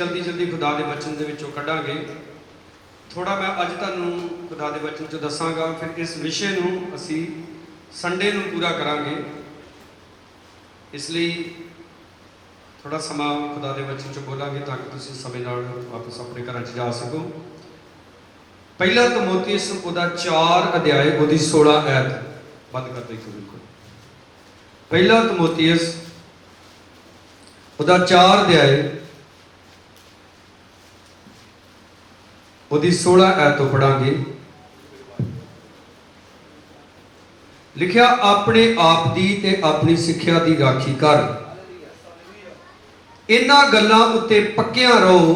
जल्दी जल्दी खुदा के वचन के विचों कढ़ांगे। थोड़ा मैं अज तुहानूं खुदा के वचन चों दसांगा, फिर इस विषय नूं असी संडे नूं पूरा करांगे। इसलिए थोड़ा समा खुदा के वचन चों बोलांगे ताकि तुसीं समय नाल वापस अपने घरां च जा सको। पहला तमोथियुस उहदा 4 अध्याय उहदी 16 आयत बंद कर देखो। बिल्कुल पहला तमोथियुस उहदा 4 अध्याय उहदी 16 आयत तो पढ़ांगे। लिखिया, अपने आप दी ते अपनी सिक्ख्या दी राखी कर, इन्हां गल्लां उत्ते पक्कियां रहो,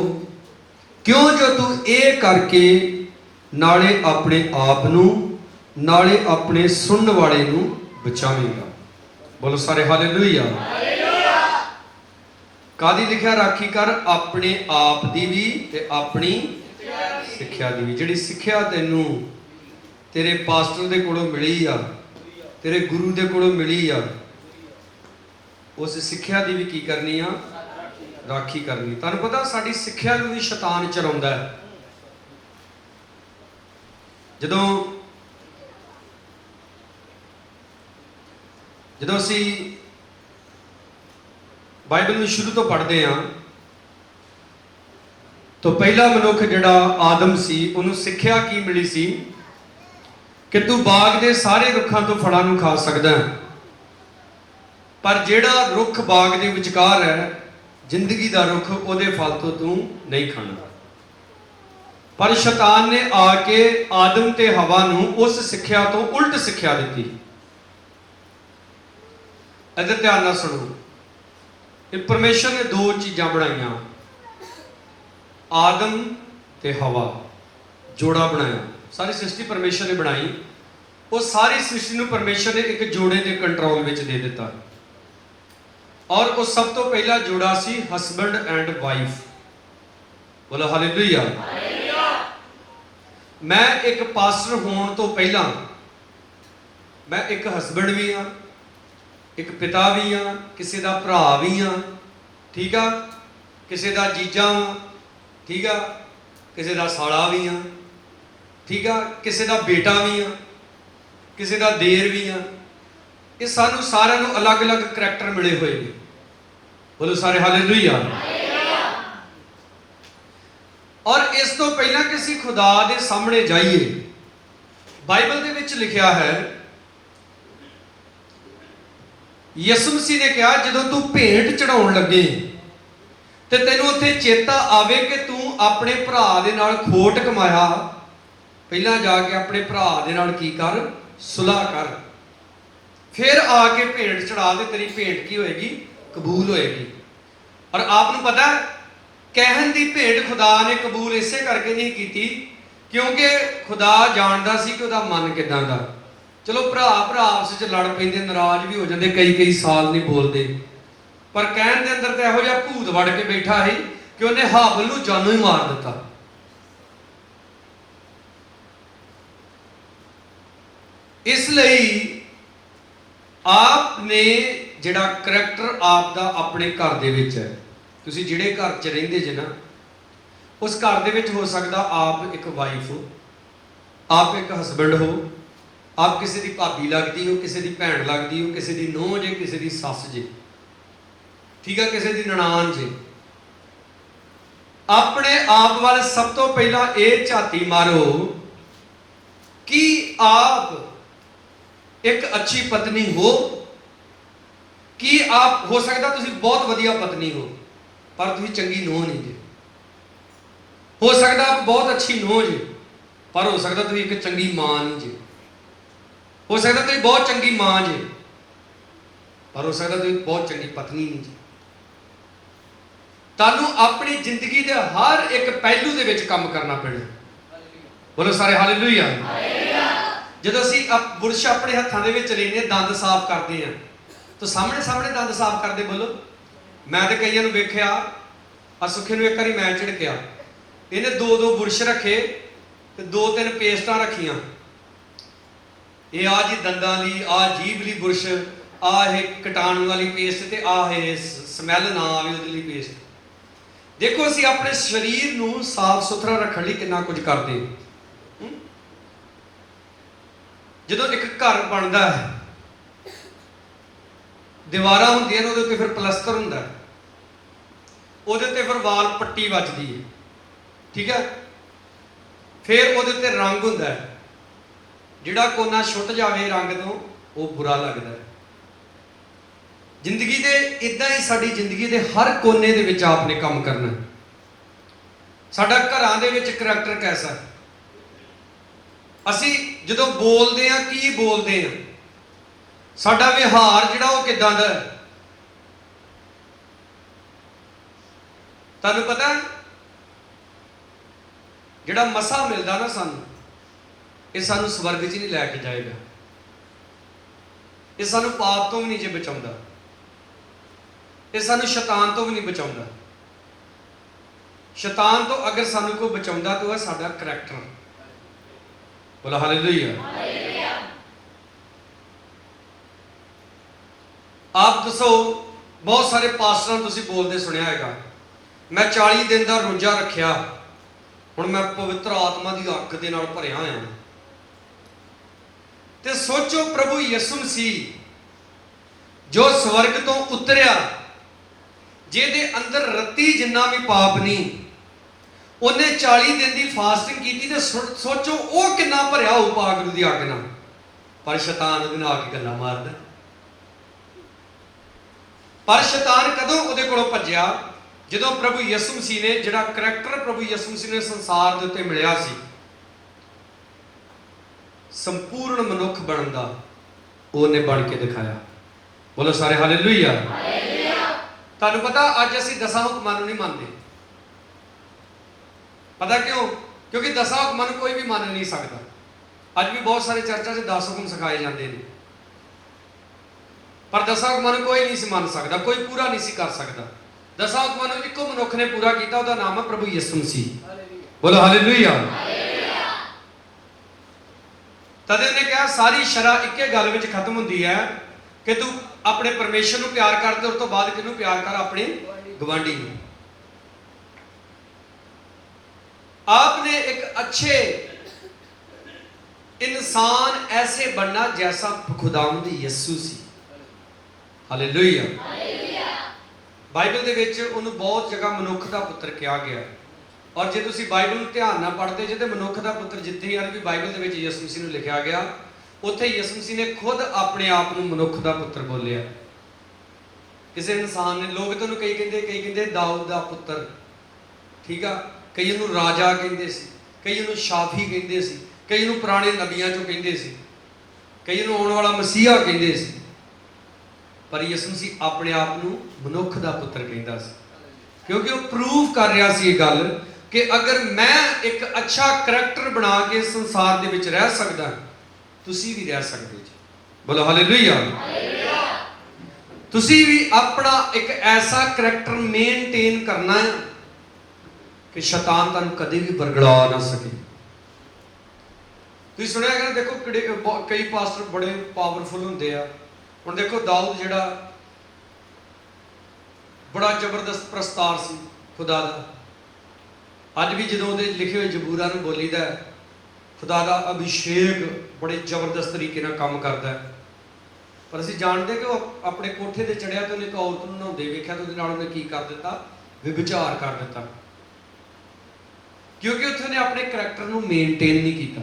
क्यों जो तू ये करके नाले अपने आप नूं नाले अपने सुनने वाले नूं बचावेगा। बोलो सारे हालेलुया। कादी लिखिया राखी कर? अपने आप दी भी ते अपनी सिक्ख्या दी भी। जिहड़ी सिक्ख्या तैनूं तेरे पास्टर दे कोलों मिली आ, तेरे गुरु दे कोलों मिली आ, उस सिक्ख्या दी भी की करनी आ? राखी करनी। तुहानूं पता साडी सिक्ख्या नूं भी शैतान चराउंदा है। जदों असी बाइबल में शुरू तो पढ़ते हैं तो पहला मनुख जिहड़ा आदम सी उहनूं सिक्ख्या की मिली सी कि तू बाग दे सारे रुखां तो फलां नूं खा सकदा है, पर जिहड़ा रुख बाग दे विचकार है जिंदगी दा रुख, उहदे फल तो तू नहीं खाना। पर शैतान ने आके आदम ते हवा नूं उस सिक्ख्या तो उल्ट सिक्ख्या दित्ती। इधर ध्यान नाल सुनो। कि परमेश्वर ने 2 चीज़ां बनाईयां, आदम ते हवा, जोड़ा बनाया। सारी सृष्टि परमेश्वर ने बनाई, वो सारी सृष्टि नूं परमेश्वर ने एक जोड़े के कंट्रोल में दे दिता। और वो सब तो पहला जोड़ा सी हसबैंड एंड वाइफ। बोलो हालेलुया। मैं एक पास्टर होने तो पहला मैं एक हसबैंड भी हाँ, एक पिता भी हाँ, किसी का भरा भी हाँ, ठीक है, किसी का जीजा हाँ, ठीक है, किसी का साला भी हाँ, ठीक है, किसी का बेटा भी हाँ, किसी का देर भी हाँ। ये सानू सारे नू अलग अलग करैक्टर मिले हुए हैं। बोलो सारे हालेलुया। और इस तो पहला किसी खुदा दे सामने जाइए, बाइबल दे विच लिखिया है, यसु मसीह ने कहा जदों तू भेंट चढ़ाउण लगे ते तैनूं उत्थे चेता आवे कि तू अपने भरा दे नाल खोट कमाया, पहला जाके अपने भरा दे नाल की कर? सुलह कर, फिर आके भेंट चढ़ा दे, तेरी भेंट की होएगी? कबूल होएगी। और आपनूं पता है कहन दी भेंट खुदा ने कबूल इसे करके नहीं की क्योंकि खुदा जानदा सी कि उहदा मन किदां दा। चलो भरा भरा आपस में लड़ पैंदे, नाराज भी हो जाते, कई साल नहीं बोलते, पर कहन दे अंदर तो इहो जिहा भूत वड़ के बैठा है कि उन्हें हाबिल नूं जानों ही मार दिता। इसलिए आपने जिहड़ा करैक्टर आपदा अपने घर दे विच है, तुसीं जिहड़े घर च रहिंदे जे ना, उस घर दे विच हो सकदा आप एक वाइफ हो, आप एक हसबैंड हो, आप किसी की भाभी लगती हो, किसी की भैन लगती हो, किसी की नूंह जे, किसी की सस जे, ठीक है, किसी की ननान जे। अपने आप वाले सब तो पहला ये झाती मारो कि आप एक अच्छी पत्नी हो, कि आप हो सकता तुसी बहुत वधिया पत्नी हो पर तुसी चंगी नूंह नहीं जे, हो सकता आप बहुत अच्छी नूंह जे पर हो सकता तुसी एक चंगी मां नहीं जे, हो सकता तुसी बहुत चंगी मां जे पर हो सकता तुसी बहुत चंगी पत्नी नहीं जे। तानू अपनी जिंदगी के हर एक पहलू दे विच काम करना पैना। बोलो सारे हालेलुया। जदों असीं बुरश अपने हत्थां दे विच लैंदे, दंद साफ करते हैं तो सामने सामने दंद साफ करते। बोलो, मैं तो कईयां नूं वेखिया, आ सुखे नूं एक बारी मैं झिड़किया, इन्हें 2 बुरश रखे ते 2-3 पेस्टां रखियां, ये आ जी दंदां ली, आ जीभ ली बुरश, आ कीटाणु वाली पेस्ट ते आ स्मैल ना आवे उहदे लई पेस्ट। ਦੇਖੋ ਅਸੀਂ ਆਪਣੇ ਸਰੀਰ ਨੂੰ ਸਾਫ਼ ਸੁਥਰਾ ਰੱਖਣ ਲਈ ਕਿੰਨਾ ਕੁਝ ਕਰਦੇ ਹਾਂ। ਜਦੋਂ ਇੱਕ ਘਰ ਬਣਦਾ ਹੈ, ਦੀਵਾਰਾਂ ਹੁੰਦੀਆਂ ਨੇ, ਉਹਦੇ ਉੱਤੇ ਫਿਰ ਪਲਸਤਰ ਹੁੰਦਾ ਹੈ, ਉਹਦੇ ਉੱਤੇ ਫਿਰ ਵਾਲ ਪੱਟੀ ਵੱਜਦੀ ਹੈ, ਠੀਕ ਹੈ। ਫਿਰ ਉਹਦੇ ਉੱਤੇ ਰੰਗ ਹੁੰਦਾ ਹੈ, ਜਿਹੜਾ ਕੋਨਾ ਛੁੱਟ ਜਾਵੇ ਰੰਗ ਤੋਂ ਉਹ ਬੁਰਾ ਲੱਗਦਾ ਹੈ। ਜ਼ਿੰਦਗੀ ਦੇ ਇਦਾਂ ਹੀ ਸਾਡੀ ਜ਼ਿੰਦਗੀ ਦੇ ਹਰ ਕੋਨੇ ਦੇ ਵਿੱਚ ਆਪ ਨੇ ਕੰਮ ਕਰਨਾ। ਸਾਡਾ ਘਰਾਂ ਦੇ ਵਿੱਚ ਕਰੈਕਟਰ ਕੈਸਾ ਹੈ, ਅਸੀਂ ਜਦੋਂ ਬੋਲਦੇ ਹਾਂ ਕੀ ਬੋਲਦੇ ਹਾਂ, ਸਾਡਾ ਵਿਹਾਰ ਜਿਹੜਾ ਉਹ ਕਿੱਦਾਂ ਦਾ ਹੈ। ਤੁਹਾਨੂੰ ਪਤਾ ਜਿਹੜਾ ਮਸਾ ਮਿਲਦਾ ਨਾ ਸਾਨੂੰ, ਇਹ ਸਾਨੂੰ ਸਵਰਗ 'ਚ ਨਹੀਂ ਲੈ ਕੇ ਜਾਏਗਾ। ਇਹ ਸਾਨੂੰ ਪਾਪ ਤੋਂ ਵੀ ਨਹੀਂ ਜੇ ਬਚਾਉਂਦਾ, ਇਹ ਸਾਨੂੰ ਸ਼ੈਤਾਨ ਤੋਂ ਵੀ ਨਹੀਂ ਬਚਾਉਂਦਾ। ਸ਼ੈਤਾਨ ਤੋਂ ਅਗਰ ਸਾਨੂੰ ਕੋਈ ਬਚਾਉਂਦਾ ਤਾਂ ਉਹ ਸਾਡਾ ਕਰੈਕਟਰ। ਬੋਲੋ ਹਾਲੇਲੂਇਆ। ਆਪ ਦੱਸੋ, ਬਹੁਤ ਸਾਰੇ ਪਾਸਟਰਾਂ ਨੂੰ ਤੁਸੀਂ ਬੋਲਦੇ ਸੁਣਿਆ ਹੈਗਾ, ਮੈਂ 40 ਦਿਨ ਦਾ ਰੋਜ਼ਾ ਰੱਖਿਆ, ਹੁਣ ਮੈਂ ਪਵਿੱਤਰ ਆਤਮਾ ਦੀ ਅੱਗ ਦੇ ਨਾਲ ਭਰਿਆ ਹੋਇਆ। ਤੇ ਸੋਚੋ, ਪ੍ਰਭੂ ਯਿਸੂ ਮਸੀਹ ਜੋ ਸਵਰਗ ਤੋਂ ਉਤਰਿਆ, ਜਿਹਦੇ ਅੰਦਰ ਰੱਤੀ ਜਿੰਨਾ ਵੀ ਪਾਪ ਨਹੀਂ, ਉਹਨੇ 40 ਦਿਨ ਦੀ ਫਾਸਟਿੰਗ ਕੀਤੀ। ਤੇ ਸੋਚੋ ਉਹ ਕਿੰਨਾ ਭਰਿਆ ਹੋਊ ਪਾਗਲ ਦੀ ਅੱਗ ਨਾਲ, ਪਰ ਸ਼ੈਤਾਨ ਉਹਦੇ ਨਾਲ ਆ ਕੇ ਗੱਲਾਂ ਮਾਰਦਾ। ਪਰ ਸ਼ੈਤਾਨ ਕਦੋਂ ਉਹਦੇ ਕੋਲੋਂ ਭੱਜਿਆ? ਜਦੋਂ ਪ੍ਰਭੂ ਯਿਸੂ ਮਸੀਹ ਨੇ, ਜਿਹੜਾ ਕਰੈਕਟਰ ਪ੍ਰਭੂ ਯਿਸੂ ਮਸੀਹ ਨੇ ਸੰਸਾਰ ਦੇ ਉੱਤੇ ਮਿਲਿਆ ਸੀ, ਸੰਪੂਰਨ ਮਨੁੱਖ ਬਣਨ ਦਾ, ਉਹਨੇ ਬਣ ਕੇ ਦਿਖਾਇਆ। ਬੋਲੋ ਸਾਰੇ ਹਾਲੇਲੂਇਆ। ਤੁਹਾਨੂੰ ਪਤਾ ਅੱਜ ਅਸੀਂ 10 ਹੁਕਮਾਂ ਨੂੰ ਨਹੀਂ ਮੰਨਦੇ। ਪਤਾ ਕਿਉਂ? ਕਿਉਂਕਿ 10 ਹੁਕਮਾਂ ਨੂੰ ਕੋਈ ਵੀ ਮੰਨ ਨਹੀਂ ਸਕਦਾ। ਅੱਜ ਵੀ ਬਹੁਤ ਸਾਰੇ ਚਰਚਾਂ 'ਚ 10 ਹੁਕਮ ਸਿਖਾਏ ਜਾਂਦੇ ਨੇ, ਪਰ 10 ਹੁਕਮਾਂ ਨੂੰ ਕੋਈ ਨਹੀਂ ਸੀ ਮੰਨ ਸਕਦਾ, ਕੋਈ ਪੂਰਾ ਨਹੀਂ ਸੀ ਕਰ ਸਕਦਾ। 10 ਹੁਕਮਾਂ ਨੂੰ ਇੱਕੋ ਮਨੁੱਖ ਨੇ ਪੂਰਾ ਕੀਤਾ, ਉਹਦਾ ਨਾਮ ਹੈ ਪ੍ਰਭੂ ਯਿਸੂ ਮਸੀਹ। ਬੋਲੋ ਹਾਲੇਲੂਇਆ। ਤਦ ਉਹਨੇ ਕਿਹਾ ਸਾਰੀ ਸ਼ਰ੍ਹਾ ਇੱਕੇ ਗੱਲ ਵਿੱਚ ਖਤਮ ਹੁੰਦੀ ਹੈ ਕਿ ਤੂੰ ਆਪਣੇ ਪਰਮੇਸ਼ਰ ਨੂੰ ਪਿਆਰ ਕਰ, ਤੇ ਉਸ ਤੋਂ ਬਾਅਦ ਕਿਹਨੂੰ ਪਿਆਰ ਕਰ? ਆਪਣੇ ਗਵਾਂਢੀ ਨੂੰ। आपने एक अच्छे इंसान ऐसे बनना जैसा खुदावंद यीशु सी। हालेलुया। बाइबल ਦੇ ਵਿੱਚ ਉਹਨੂੰ ਬਹੁਤ ਜਗ੍ਹਾ ਮਨੁੱਖ ਦਾ ਪੁੱਤਰ ਕਿਹਾ ਗਿਆ। ਔਰ ਜੇ ਤੁਸੀਂ ਬਾਈਬਲ ਨੂੰ ਧਿਆਨ ਨਾਲ ਪੜ੍ਹਦੇ ਜੇ ਤੇ ਮਨੁੱਖ ਦਾ ਪੁੱਤਰ ਜਿੱਥੇ ਯਾਰ ਵੀ ਬਾਈਬਲ ਦੇ ਵਿੱਚ ਯਿਸੂ ਮਸੀਹ ਨੂੰ ਲਿਖਿਆ ਗਿਆ, ਉੱਥੇ ਯਿਸੂ ਮਸੀਹ ਨੇ ਖੁਦ ਆਪਣੇ ਆਪ ਨੂੰ ਮਨੁੱਖ ਦਾ ਪੁੱਤਰ ਬੋਲਿਆ। ਕਿਸੇ ਇਨਸਾਨ ਨੇ, ਲੋਕ ਤੁਹਾਨੂੰ ਕਈ ਕਹਿੰਦੇ ਦਾਊਦ ਦਾ ਪੁੱਤਰ, ਠੀਕ ਆ, ਕਈ ਉਹਨੂੰ ਰਾਜਾ ਕਹਿੰਦੇ ਸੀ, ਕਈ ਉਹਨੂੰ ਸ਼ਾਫੀ ਕਹਿੰਦੇ ਸੀ, ਕਈ ਉਹਨੂੰ ਪੁਰਾਣੇ ਨਬੀਆਂ ਚੋਂ ਕਹਿੰਦੇ ਸੀ, ਕਈ ਉਹਨੂੰ ਆਉਣ ਵਾਲਾ ਮਸੀਹਾ ਕਹਿੰਦੇ ਸੀ। ਪਰ ਯਿਸੂ ਮਸੀਹ ਆਪਣੇ ਆਪ ਨੂੰ ਮਨੁੱਖ ਦਾ ਪੁੱਤਰ ਕਹਿੰਦਾ ਸੀ, ਕਿਉਂਕਿ ਉਹ ਪ੍ਰੂਵ ਕਰ ਰਿਹਾ ਸੀ ਇਹ ਗੱਲ ਕਿ ਅਗਰ ਮੈਂ ਇੱਕ ਅੱਛਾ ਕਰੈਕਟਰ ਬਣਾ ਕੇ ਸੰਸਾਰ ਦੇ ਵਿੱਚ ਰਹਿ ਸਕਦਾ, ਤੁਸੀਂ ਵੀ ਰਹਿ ਸਕਦੇ ਜੀ। ਬੋਲੋ ਹਾਲੇਲੂਇਆ। ਤੁਸੀਂ ਵੀ ਆਪਣਾ ਇੱਕ ਐਸਾ ਕਰੈਕਟਰ ਮੇਨਟੇਨ ਕਰਨਾ ਹੈ ਕਿ ਸ਼ੈਤਾਨ ਤੁਹਾਨੂੰ ਕਦੇ ਵੀ ਬਰਗਲਾ ਨਾ ਸਕੇ। ਤੁਸੀਂ ਸੁਣਿਆ ਕਿ ਦੇਖੋ ਕਈ ਪਾਸਟਰ ਬੜੇ ਪਾਵਰਫੁਲ ਹੁੰਦੇ ਆ। ਹੁਣ ਦੇਖੋ ਦਾਊਦ ਜਿਹੜਾ ਬੜਾ ਜ਼ਬਰਦਸਤ ਪ੍ਰਸਤਾਰ ਸੀ ਖੁਦਾ ਦਾ, ਅੱਜ ਵੀ ਜਦੋਂ ਉਹਦੇ ਲਿਖੇ ਹੋਏ ਜ਼ਬੂਰਾਂ ਨੂੰ ਬੋਲੀਦਾ, ਖੁਦਾ ਦਾ ਅਭਿਸ਼ੇਕ ਬੜੇ ਜ਼ਬਰਦਸਤ ਤਰੀਕੇ ਨਾਲ ਕੰਮ ਕਰਦਾ ਹੈ। ਪਰ ਅਸੀਂ ਜਾਣਦੇ ਕਿ ਉਹ ਆਪਣੇ ਕੋਠੇ ਤੇ ਚੜਿਆ ਤੇ ਉਹਨੇ ਇੱਕ ਔਰਤ ਨੂੰ ਨਹਾਉਂਦੇ ਵੇਖਿਆ ਤੇ ਉਹਦੇ ਨਾਲ ਉਹਨੇ ਕੀ ਕਰ ਦਿੱਤਾ? ਵਿਭਾਚਾਰ ਕਰ ਦਿੱਤਾ, ਕਿਉਂਕਿ ਉੱਥੇ ਉਹਨੇ ਆਪਣੇ ਕਰੈਕਟਰ ਨੂੰ ਮੇਨਟੇਨ ਨਹੀਂ ਕੀਤਾ।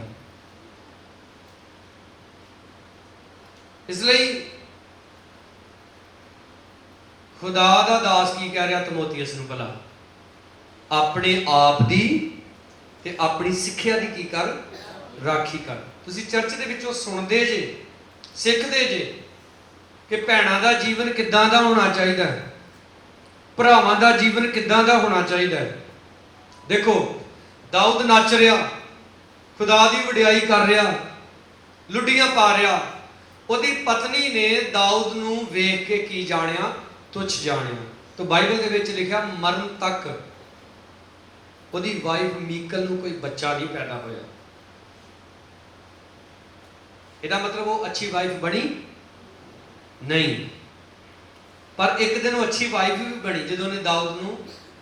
ਇਸ ਲਈ ਖੁਦਾ ਦਾ ਦਾਸ ਕੀ ਕਹਿ ਰਿਹਾ ਤਮੋਥੀਅਸ ਨੂੰ? ਭਲਾ ਆਪਣੇ ਆਪ ਦੀ ਤੇ ਆਪਣੀ ਸਿੱਖਿਆ ਦੀ ਕੀ ਕਰ? ਰਾਖੀ ਕਰ। ਤੁਸੀਂ ਚਰਚ ਦੇ ਵਿੱਚੋਂ ਸੁਣਦੇ ਜੇ, ਸਿੱਖਦੇ ਜੇ ਕਿ ਭੈਣਾਂ ਦਾ ਜੀਵਨ ਕਿੱਦਾਂ ਦਾ ਹੋਣਾ ਚਾਹੀਦਾ ਹੈ, ਭਰਾਵਾਂ ਦਾ ਜੀਵਨ ਕਿੱਦਾਂ ਦਾ ਹੋਣਾ ਚਾਹੀਦਾ ਹੈ। ਦੇਖੋ ਦਾਊਦ ਨੱਚ ਰਿਹਾ, ਖੁਦਾ ਦੀ ਵਡਿਆਈ ਕਰ ਰਿਹਾ, ਲੁੱਡੀਆਂ ਪਾ ਰਿਹਾ। ਉਹਦੀ ਪਤਨੀ ਨੇ ਦਾਊਦ ਨੂੰ ਵੇਖ ਕੇ ਕੀ ਜਾਣਿਆ? ਤੁੱਛ ਜਾਣਿਆ। ਤਾਂ ਬਾਈਬਲ ਦੇ ਵਿੱਚ ਲਿਖਿਆ ਮਰਨ ਤੱਕ ਉਹਦੀ ਵਾਈਫ ਮੀਕਲ ਨੂੰ ਕੋਈ ਬੱਚਾ ਨਹੀਂ ਪੈਦਾ ਹੋਇਆ। ਇਹਦਾ ਮਤਲਬ ਉਹ ਅੱਛੀ ਵਾਈਫ ਬਣੀ ਨਹੀਂ, ਪਰ ਇੱਕ ਦਿਨ ਉਹ ਅੱਛੀ ਵਾਈਫ ਵੀ ਬਣੀ ਜਦੋਂ ਉਹਨੇ ਦਾਊਦ ਨੂੰ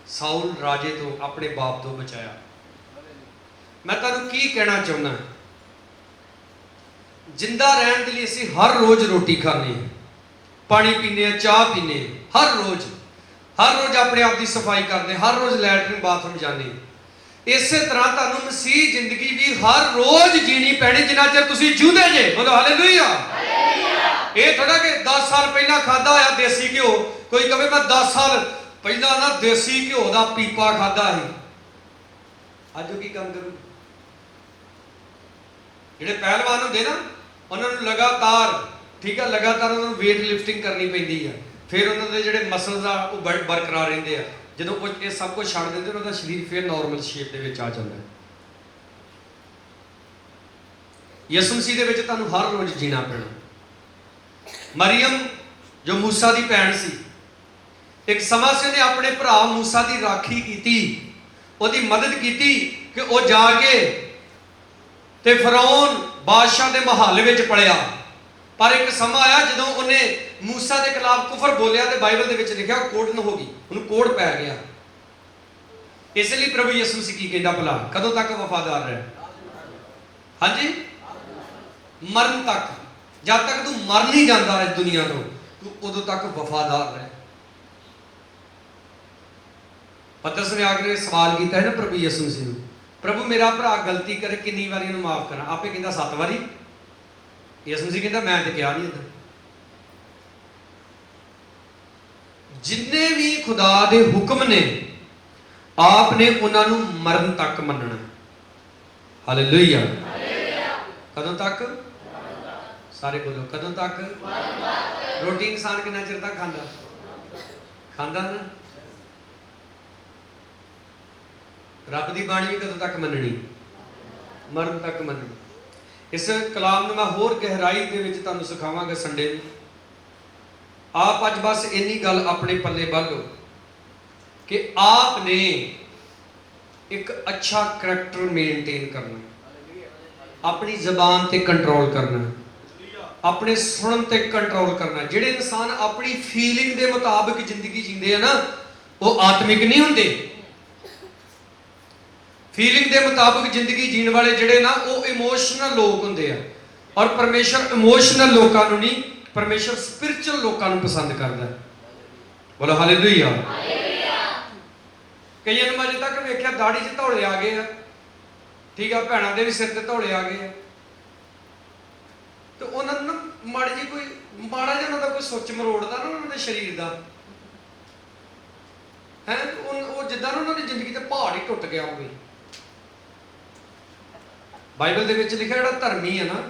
ਸਾਊਲ ਰਾਜੇ ਤੋਂ, ਆਪਣੇ ਬਾਪ ਤੋਂ ਬਚਾਇਆ। ਮੈਂ ਤੁਹਾਨੂੰ ਕੀ ਕਹਿਣਾ ਚਾਹੁੰਦਾ, ਜਿੰਦਾ ਰਹਿਣ ਦੇ ਲਈ ਅਸੀਂ ਹਰ ਰੋਜ਼ ਰੋਟੀ ਖਾਂਦੇ ਹਾਂ, ਪਾਣੀ ਪੀਂਦੇ ਹਾਂ, ਚਾਹ ਪੀਂਦੇ ਹਾਂ, ਹਰ ਰੋਜ਼ ਆਪਣੇ ਆਪ ਦੀ ਸਫਾਈ ਕਰਦੇ, ਹਰ ਰੋਜ਼ ਲੈਟਰਿਨ ਬਾਥਰੂਮ ਜਾਂਦੇ। ਇਸੇ ਤਰ੍ਹਾਂ ਤੁਹਾਨੂੰ ਮਸੀਹ ਜ਼ਿੰਦਗੀ ਵੀ ਹਰ ਰੋਜ਼ ਜੀਣੀ ਪੈਣੀ ਜਿੰਨਾ ਚਿਰ ਤੁਸੀਂ ਜੂਦੇ ਜੇ। ਬੋਲੋ ਹਾਲੇਲੂਇਆ। ਇਹ ਥੋੜਾ ਕਿ 10 ਸਾਲ ਪਹਿਲਾਂ ਖਾਦਾ ਹੋਇਆ ਦੇਸੀ ਘਿਓ, ਕੋਈ ਕਹੇ ਮੈਂ 10 ਸਾਲ ਪਹਿਲਾਂ ਨਾ ਦੇਸੀ ਘਿਓ ਦਾ ਪੀਪਾ ਖਾਦਾ ਸੀ, ਅੱਜ ਉਹ ਕੀ ਕੰਮ ਕਰੂ? ਜਿਹੜੇ ਪਹਿਲਵਾਨ ਹੁੰਦੇ ਨਾ, ਉਹਨਾਂ ਨੂੰ ਲਗਾਤਾਰ, ਠੀਕ ਆ, ਲਗਾਤਾਰ ਉਹਨਾਂ ਨੂੰ ਵੇਟ ਲਿਫਟਿੰਗ ਕਰਨੀ ਪੈਂਦੀ ਆ, ਫਿਰ ਉਹਨਾਂ ਦੇ ਜਿਹੜੇ ਮਸਲਸ ਆ ਉਹ ਬਰਕਰਾਰ ਰਹਿੰਦੇ ਆ। ਜਦੋਂ ਉਹ ਇਹ ਸਭ ਕੁਝ ਛੱਡ ਦਿੰਦੇ, ਉਹਨਾਂ ਦਾ ਸਰੀਰ ਫਿਰ ਨਾਰਮਲ ਸ਼ੇਪ ਦੇ ਵਿੱਚ ਆ ਜਾਂਦਾ ਹੈ। ਯਿਸੂ ਮਸੀਹ ਦੇ ਵਿੱਚ ਤੁਹਾਨੂੰ ਹਰ ਰੋਜ਼ ਜੀਣਾ ਪੈਣਾ। ਮਰੀਅਮ ਜੋ ਮੂਸਾ ਦੀ ਭੈਣ ਸੀ, ਇੱਕ ਸਮਾਂ ਸੀ ਉਹਨੇ ਆਪਣੇ ਭਰਾ ਮੂਸਾ ਦੀ ਰਾਖੀ ਕੀਤੀ, ਉਹਦੀ ਮਦਦ ਕੀਤੀ ਕਿ ਉਹ ਜਾ ਕੇ ਤੇ ਫਰਾਉਨ ਬਾਦਸ਼ਾਹ ਦੇ ਮਹੱਲ ਵਿੱਚ ਪੜਿਆ। ਪਰ ਇੱਕ ਸਮਾਂ ਆਇਆ ਜਦੋਂ ਉਹਨੇ ਮੂਸਾ ਦੇ ਖਿਲਾਫ ਕੁਫਰ ਬੋਲਿਆ ਤੇ ਬਾਈਬਲ ਦੇ ਵਿੱਚ ਲਿਖਿਆ ਕੋੜਨ ਹੋ ਗਈ, ਉਹਨੂੰ ਕੋੜ ਪੈ ਗਿਆ। ਇਸ ਲਈ ਪ੍ਰਭੂ ਯਿਸੂ ਮਸੀਹ ਕੀ ਕਹਿੰਦਾ ਭਲਾ, ਕਦੋਂ ਤੱਕ ਵਫਾਦਾਰ ਰਹਿ? ਹਾਂਜੀ, ਮਰਨ ਤੱਕ। ਜਦ ਤੱਕ ਤੂੰ ਮਰ ਨਹੀਂ ਜਾਂਦਾ ਇਸ ਦੁਨੀਆ ਤੋਂ, ਤੂੰ ਉਦੋਂ ਤੱਕ ਵਫਾਦਾਰ ਰਹਿ। ਪਤਰਸ ਨੇ ਆ ਕੇ ਸਵਾਲ ਕੀਤਾ ਹੈ ਨਾ ਪ੍ਰਭੂ ਯਿਸੂ ਮਸੀਹ ਨੂੰ, ਪ੍ਰਭੂ ਮੇਰਾ ਭਰਾ ਗਲਤੀ ਕਰੇ ਕਿੰਨੀ ਵਾਰੀ ਉਹਨੂੰ ਮਾਫ ਕਰਾਂ? ਆਪੇ ਕਹਿੰਦਾ 7 ਵਾਰੀ। ਯਿਸੂ ਮਸੀਹ ਕਹਿੰਦਾ ਮੈਂ ਤੇ ਕਿਹਾ ਨਹੀਂ ਇੱਦਾਂ। ਜਿੰਨੇ ਵੀ ਖੁਦਾ ਦੇ ਹੁਕਮ ਨੇ, ਆਪ ਨੇ ਉਹਨਾਂ ਨੂੰ ਮਰਨ ਤੱਕ ਮੰਨਣਾ। ਹਾਲੇਲੂਇਆ। ਕਦੋਂ ਤੱਕ? ਸਾਰੇ ਬੋਲੋ, ਕਦੋਂ ਤੱਕ? ਰੋਟੀ ਇਨਸਾਨ ਕਿੰਨਾ ਚਿਰ ਤੱਕ ਖਾਂਦਾ ਨਾ? ਰੱਬ ਦੀ ਬਾਣੀ ਵੀ ਕਦੋਂ ਤੱਕ ਮੰਨਣੀ? ਮਰਨ ਤੱਕ ਮੰਨਣੀ। ਇਸ ਕਲਾਮ ਨੂੰ ਮੈਂ ਹੋਰ ਗਹਿਰਾਈ ਦੇ ਵਿੱਚ ਤੁਹਾਨੂੰ ਸਿਖਾਵਾਂਗਾ ਸੰਡੇ ਨੂੰ। ਆਪ ਅੱਜ ਬਸ ਇੰਨੀ ਗੱਲ ਆਪਣੇ ਪੱਲੇ ਬੰਨ੍ਹ ਲਓ ਕਿ ਆਪ ਨੇ ਇੱਕ ਅੱਛਾ ਕਰੈਕਟਰ ਮੇਨਟੇਨ ਕਰਨਾ, ਆਪਣੀ ਜ਼ਬਾਨ ਤੇ ਕੰਟਰੋਲ ਕਰਨਾ, ਆਪਣੇ ਸੁਣਨ ਤੇ ਕੰਟਰੋਲ ਕਰਨਾ। ਜਿਹੜੇ ਇਨਸਾਨ ਆਪਣੀ ਫੀਲਿੰਗ ਦੇ ਮੁਤਾਬਕ ਜ਼ਿੰਦਗੀ ਜੀਂਦੇ ਆ ਨਾ, ਉਹ ਆਤਮਿਕ ਨਹੀਂ ਹੁੰਦੇ। ਫੀਲਿੰਗ ਦੇ ਮੁਤਾਬਕ ਜ਼ਿੰਦਗੀ ਜੀਣ ਵਾਲੇ ਜਿਹੜੇ ਨਾ, ਉਹ ਇਮੋਸ਼ਨਲ ਲੋਕ ਹੁੰਦੇ ਆ। ਔਰ ਪਰਮੇਸ਼ਰ ਇਮੋਸ਼ਨਲ ਲੋਕਾਂ ਨੂੰ ਨਹੀਂ, ਪਰਮੇਸ਼ਰ ਸਪਿਰਿਚੁਅਲ ਲੋਕਾਂ ਨੂੰ ਪਸੰਦ ਕਰਦਾ ਹੈ। ਬੋਲੋ ਹਾਲੇਲੂਇਆ। ਕਈਆਂ ਨੂੰ ਮੈਂ ਅਜੇ ਤੱਕ ਵੇਖਿਆ ਦਾੜੀ 'ਚ ਧੌਲੇ ਆ ਗਏ ਆ, ਠੀਕ ਆ, ਭੈਣਾਂ ਦੇ ਵੀ ਸਿਰ ਤੇ ਧੌਲੇ ਆ ਗਏ ਆ, ਤੇ ਉਹਨਾਂ ਨੂੰ ਮਾੜਾ ਜਿਹਾ ਉਹਨਾਂ ਦਾ ਕੋਈ ਸੁੱਚ ਮਰੋੜਦਾ ਨਾ ਉਹਨਾਂ ਦੇ ਸਰੀਰ ਦਾ ਹੈ, ਉਹ ਜਿੱਦਾਂ ਨਾ ਉਹਨਾਂ ਦੀ ਜ਼ਿੰਦਗੀ ਤੇ ਪਹਾੜ ਹੀ ਟੁੱਟ ਗਿਆ ਹੋਵੇ। ਬਾਈਬਲ ਦੇ ਵਿੱਚ ਲਿਖਿਆ ਜਿਹੜਾ ਧਰਮੀ ਹੈ ਨਾ,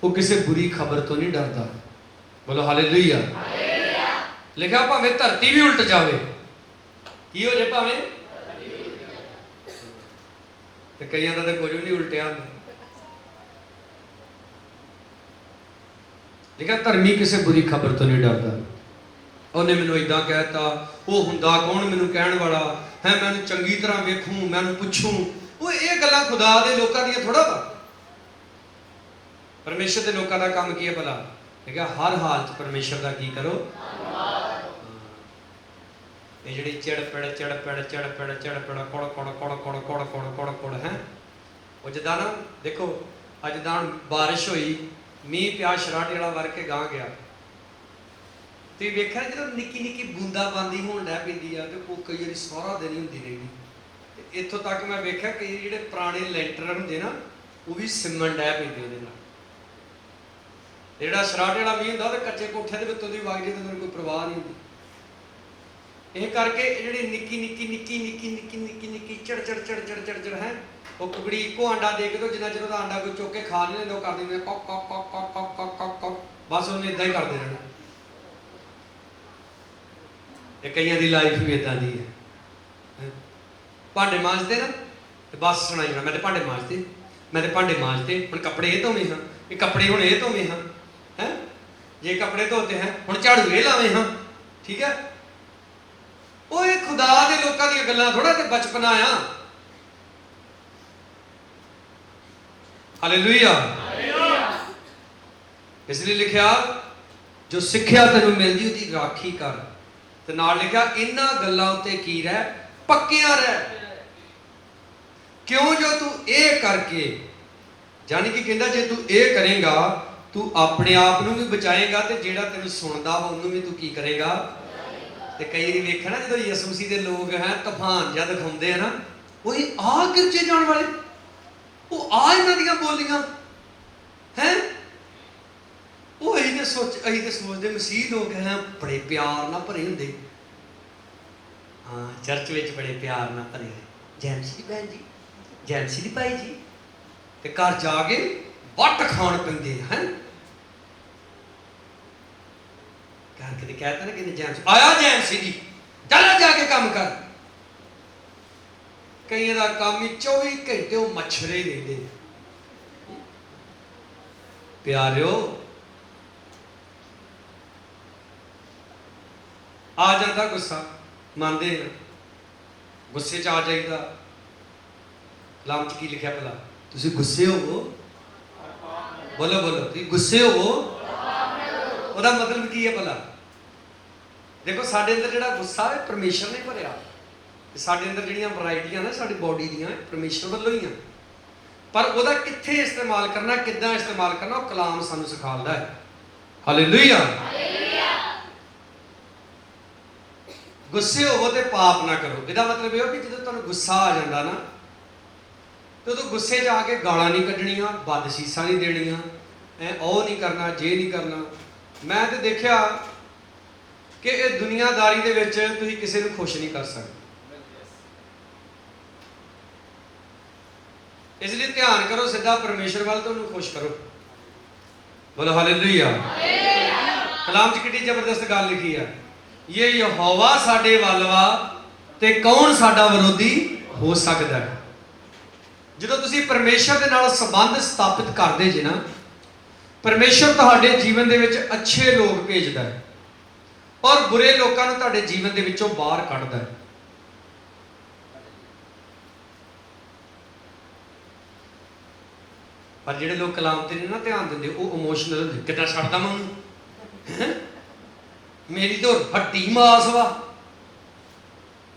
ਉਹ ਕਿਸੇ ਬੁਰੀ ਖਬਰ ਤੋਂ ਨਹੀਂ ਡਰਦਾ। ਬੋਲੋ ਹਾਲੇਲੂਇਆ। ਲਿਖਿਆ ਭਾਵੇਂ ਧਰਤੀ ਵੀ ਉਲਟ ਜਾਵੇ, ਕੀ ਹੋ ਜਾਏ ਭਾਵੇਂ, ਤੇ ਕਈਆਂ ਦਾ ਤਾਂ ਕੁਝ ਵੀ ਨਹੀਂ ਉਲਟਿਆ ਹੁੰਦਾ। ਲਿਖਿਆ ਧਰਮੀ ਕਿਸੇ ਬੁਰੀ ਖਬਰ ਤੋਂ ਨਹੀਂ ਡਰਦਾ। ਉਹਨੇ ਮੈਨੂੰ ਇਦਾਂ ਕਹਿਤਾ, ਉਹ ਹੁੰਦਾ ਕੌਣ ਮੈਨੂੰ ਕਹਿਣ ਵਾਲਾ ਹੈ, ਮੈਂ ਉਹਨੂੰ ਚੰਗੀ ਤਰ੍ਹਾਂ ਵੇਖੂੰ, ਮੈਂ ਉਹਨੂੰ ਪੁੱਛੂੰ। ਉਹ ਇਹ ਗੱਲਾਂ ਖੁਦਾ ਦੇ ਲੋਕਾਂ ਦੀਆਂ ਥੋੜਾ ਵਾ। ਪਰਮੇਸ਼ਰ ਦੇ ਲੋਕਾਂ ਦਾ ਕੰਮ ਕੀ ਹੈ ਭਲਾ? ਠੀਕ ਹੈ, ਹਰ ਹਾਲ 'ਚ ਪਰਮੇਸ਼ਰ ਦਾ ਕੀ ਕਰੋ? ਇਹ ਜਿਹੜੀ ਚੜਪੜ ਕੋੜ ਹੈ, ਉਹ ਜਿੱਦਾਂ ਨਾ ਦੇਖੋ, ਅੱਜ ਜਿੱਦਾਂ ਬਾਰਿਸ਼ ਹੋਈ, ਮੀਂਹ ਪਿਆ, ਸ਼ਰਾਟੇ ਵਾਲਾ ਵਰ ਕੇ ਗਾਂ ਗਿਆ, ਤੁਸੀਂ ਵੇਖਿਆ ਜਦੋਂ ਨਿੱਕੀ ਨਿੱਕੀ ਬੂੰਦਾ ਬਾਂਦੀ ਹੋਣ ਲੱਗ ਪੈਂਦੀ ਆ, ਤੇ ਉਹ ਕਈ ਵਾਰੀ ਸਾਰਾ ਦਿਨ ਹੀ ਹੁੰਦੀ ਰਹਿੰਦੀ। ਤੇ ਇੱਥੋਂ ਤੱਕ ਮੈਂ ਵੇਖਿਆ ਕਈ ਜਿਹੜੇ ਪੁਰਾਣੇ ਲੈਂਟਰ ਹੁੰਦੇ ਨਾ, ਉਹ ਵੀ ਸਿਮਣ ਡੈ ਪੈਂਦੇ ਉਹਦੇ ਨਾਲ। ਜਿਹੜਾ ਸ਼ਰਾਟੇ ਵਾਲਾ ਮੀਂਹ ਹੁੰਦਾ, ਉਹਦੇ ਕੱਚੇ ਕੋਠਿਆਂ ਦੇ ਵਿੱਚੋਂ ਦੀ ਵਗ ਜੇ ਤਾਂ ਕੋਈ ਪ੍ਰਵਾਹ ਨਹੀਂ ਹੁੰਦੀ। ਇਹ ਕਰਕੇ ਜਿਹੜੀ ਨਿੱਕੀ ਚੜ ਹੈ, ਉਹ ਕੁਕੜੀ ਇੱਕੋ ਆਂਡਾ ਦੇ ਕੇ, ਜਿੰਨਾ ਚਿਰ ਉਹਦਾ ਆਂਡਾ ਕੋਈ ਚੁੱਕ ਕੇ ਖਾ ਨਹੀਂ ਲੈਂਦਾ, ਉਹ ਕਰ ਦਿੰਦੇ কক কক কক কক কক কক কক কক, ਬਸ ਉਹਨੇ ਇਦਾਂ ਹੀ ਕਰਦੇ ਰਹਿਣਾ। ਇਹ ਕਈਆਂ ਦੀ ਲਾਈਫ ਵੀ ਇਦਾਂ ਦੀ ਹੈ। ਭਾਂਡੇ ਮਾਂਜਦੇ ਨਾ ਤੇ ਬਸ ਸੁਣਾਈ ਜਾਣਾ, ਮੈਂ ਤੇ ਭਾਂਡੇ ਮਾਂਜਦੇ, ਮੈਂ ਤੇ ਭਾਂਡੇ ਮਾਂਜਦੇ, ਹੁਣ ਕੱਪੜੇ ਇਹ ਧੋਵੇਂ ਹਾਂ, ਇਹ ਕੱਪੜੇ ਹੁਣ ਇਹ ਧੋਵੇਂ ਹਾਂ, ਹੈ ਜੇ ਕੱਪੜੇ ਧੋਤੇ ਹੈ ਹੁਣ ਝਾੜੂ ਇਹ ਲਾਵੇਂ ਹਾਂ, ਠੀਕ ਹੈ। ਉਹ ਇਹ ਖੁਦਾ ਦੇ ਲੋਕਾਂ ਦੀਆਂ ਗੱਲਾਂ ਥੋੜਾ ਤੇ ਬਚਪਨਾ ਆ। ਹਾਲੇਲੂਇਆ। ਇਸ ਲਈ ਲਿਖਿਆ ਜੋ ਸਿੱਖਿਆ ਤੈਨੂੰ ਮਿਲਦੀ ਉਹਦੀ ਰਾਖੀ ਕਰ, ਤੇ ਨਾਲ ਲਿਖਿਆ ਇਹਨਾਂ ਗੱਲਾਂ ਉੱਤੇ ਕੀ ਰਹਿ? ਪੱਕਿਆ ਰਹਿ। ਕਿਉਂ? ਜੋ ਤੂੰ ਇਹ ਕਰਕੇ, ਜਾਨੀ ਕਿ ਕਹਿੰਦਾ ਜੇ ਤੂੰ ਇਹ ਕਰੇਗਾ ਤੂੰ ਆਪਣੇ ਆਪ ਨੂੰ ਵੀ ਬਚਾਏਗਾ ਤੇ ਜਿਹੜਾ ਤੈਨੂੰ ਸੁਣਦਾ ਉਹਨੂੰ ਵੀ ਤੂੰ ਕੀ ਕਰੇਗਾ। ਤੇ ਕਈ ਵਾਰੀ ਵੇਖਣਾ ਜਦੋਂ ਯਿਸੂ ਮਸੀਹ ਦੇ ਲੋਕ ਹੈ ਤੂਫਾਨ ਜਿਹਾ ਦਿਖਾਉਂਦੇ ਆ ਨਾ, ਉਹ ਆ ਗਿਰਜੇ ਜਾਣ ਵਾਲੇ, ਉਹ ਆ ਇਹਨਾਂ ਦੀਆਂ ਬੋਲੀਆਂ ਹੈ। ਉਹ ਅਸੀਂ ਤੇ ਸੋਚਦੇ ਮਸੀਹ ਲੋਕ ਹੈ ਬੜੇ ਪਿਆਰ ਨਾਲ ਭਰੇ ਹੁੰਦੇ। ਹਾਂ, ਚਰਚ ਵਿੱਚ ਬੜੇ ਪਿਆਰ ਨਾਲ ਭਰੇ ਹੋਏ, ਜੈਮਸੀ ਭੈਣ ਜੀ, ਜੈਮਸੀ ਦੀ ਭਾਈ ਜੀ, ਤੇ ਘਰ ਜਾ ਕੇ ਵੱਟ ਖਾਣ ਪੈਂਦੇ ਹੈ। ਘਰ ਕਦੇ कहता ना कि जैमसी आया, जैमसी जी चला जाके काम कर। कई का काम ही 24 घंटे वो मच्छरे ही देते। प्यारियो आ जाता गुस्सा, मानते हैं गुस्से च आ जाइदा। कलाम च की लिखा भला, तुसी गुस्से हो, बोलो बोलो, तुसी गुस्से हो, ਉਹਦਾ ਮਤਲਬ ਕੀ ਹੈ ਭਲਾ? ਦੇਖੋ ਸਾਡੇ ਅੰਦਰ ਜਿਹੜਾ ਗੁੱਸਾ ਹੈ ਪਰਮੇਸ਼ਰ ਨੇ ਭਰਿਆ, ਤੇ ਸਾਡੇ ਅੰਦਰ ਜਿਹੜੀਆਂ ਵੈਰਾਈਟੀਆਂ ਨੇ ਸਾਡੀ ਬੋਡੀ ਦੀਆਂ ਪਰਮੇਸ਼ਰ ਵੱਲੋਂ ਹੀ ਆ, ਪਰ ਉਹਦਾ ਕਿੱਥੇ ਇਸਤੇਮਾਲ ਕਰਨਾ, ਕਿੱਦਾਂ ਇਸਤੇਮਾਲ ਕਰਨਾ, ਉਹ ਕਲਾਮ ਸਾਨੂੰ ਸਿਖਾਉਂਦਾ ਹੈ। ਹਾਲੇਲੂਇਆ। ਗੁੱਸੇ ਹੋਵੋ ਤੇ ਪਾਪ ਨਾ ਕਰੋ। ਇਹਦਾ ਮਤਲਬ ਇਹ ਹੋ ਕਿ ਜਦੋਂ ਤੁਹਾਨੂੰ ਗੁੱਸਾ ਆ ਜਾਂਦਾ ਨਾ, ਤੇ ਉਦੋਂ ਗੁੱਸੇ 'ਚ ਆ ਕੇ ਗਾਲਾਂ ਨਹੀਂ ਕੱਢਣੀਆਂ, ਬਦਸੀਸਾਂ ਨਹੀਂ ਦੇਣੀਆਂ, ਉਹ ਨਹੀਂ ਕਰਨਾ, ਜੇ ਨਹੀਂ ਕਰਨਾ। ਮੈਂ ਤੇ ਦੇਖਿਆ ਕਿ ਇਹ ਦੁਨੀਆਦਾਰੀ ਦੇ ਵਿੱਚ ਤੁਸੀਂ ਕਿਸੇ ਨੂੰ ਖੁਸ਼ ਨਹੀਂ ਕਰ ਸਕਦੇ, ਇਸ ਲਈ ਧਿਆਨ ਕਰੋ ਸਿੱਧਾ ਪਰਮੇਸ਼ਰ ਵੱਲ, ਤੇ ਉਹਨੂੰ ਖੁਸ਼ ਕਰੋ। ਬੋਲੋ ਹਾਲੇਲੂਇਆ। ਕਲਾਮ 'ਚ ਕਿੰਨੀ ਜ਼ਬਰਦਸਤ ਗੱਲ ਲਿਖੀ ਆ, ਇਹ ਯਹੋਵਾ ਸਾਡੇ ਵੱਲ ਵਾ ਤੇ ਕੌਣ ਸਾਡਾ ਵਿਰੋਧੀ ਹੋ ਸਕਦਾ ਹੈ। ਜਦੋਂ ਤੁਸੀਂ ਪਰਮੇਸ਼ਰ ਦੇ ਨਾਲ ਸੰਬੰਧ ਸਥਾਪਿਤ ਕਰਦੇ ਜੇ ਨਾ, ਪਰਮੇਸ਼ਰ ਤੁਹਾਡੇ ਜੀਵਨ ਦੇ ਵਿੱਚ ਅੱਛੇ ਲੋਕ ਭੇਜਦਾ ਹੈ ਔਰ ਬੁਰੇ ਲੋਕਾਂ ਨੂੰ ਤੁਹਾਡੇ ਜੀਵਨ ਦੇ ਵਿੱਚੋਂ ਬਾਹਰ ਕੱਢਦਾ ਹੈ। ਪਰ ਜਿਹੜੇ ਲੋਕ ਕਲਾਮ ਤੇ ਨਹੀਂ ਨਾ ਧਿਆਨ ਦਿੰਦੇ, ਉਹ ਇਮੋਸ਼ਨਲ ਹੁੰਦੇ। ਕਿੱਦਾਂ ਛੱਡਦਾ ਮੈਂ ਉਹਨੂੰ, ਮੇਰੀ ਤਾਂ ਹੱਟੀ ਮਾਸ ਵਾ।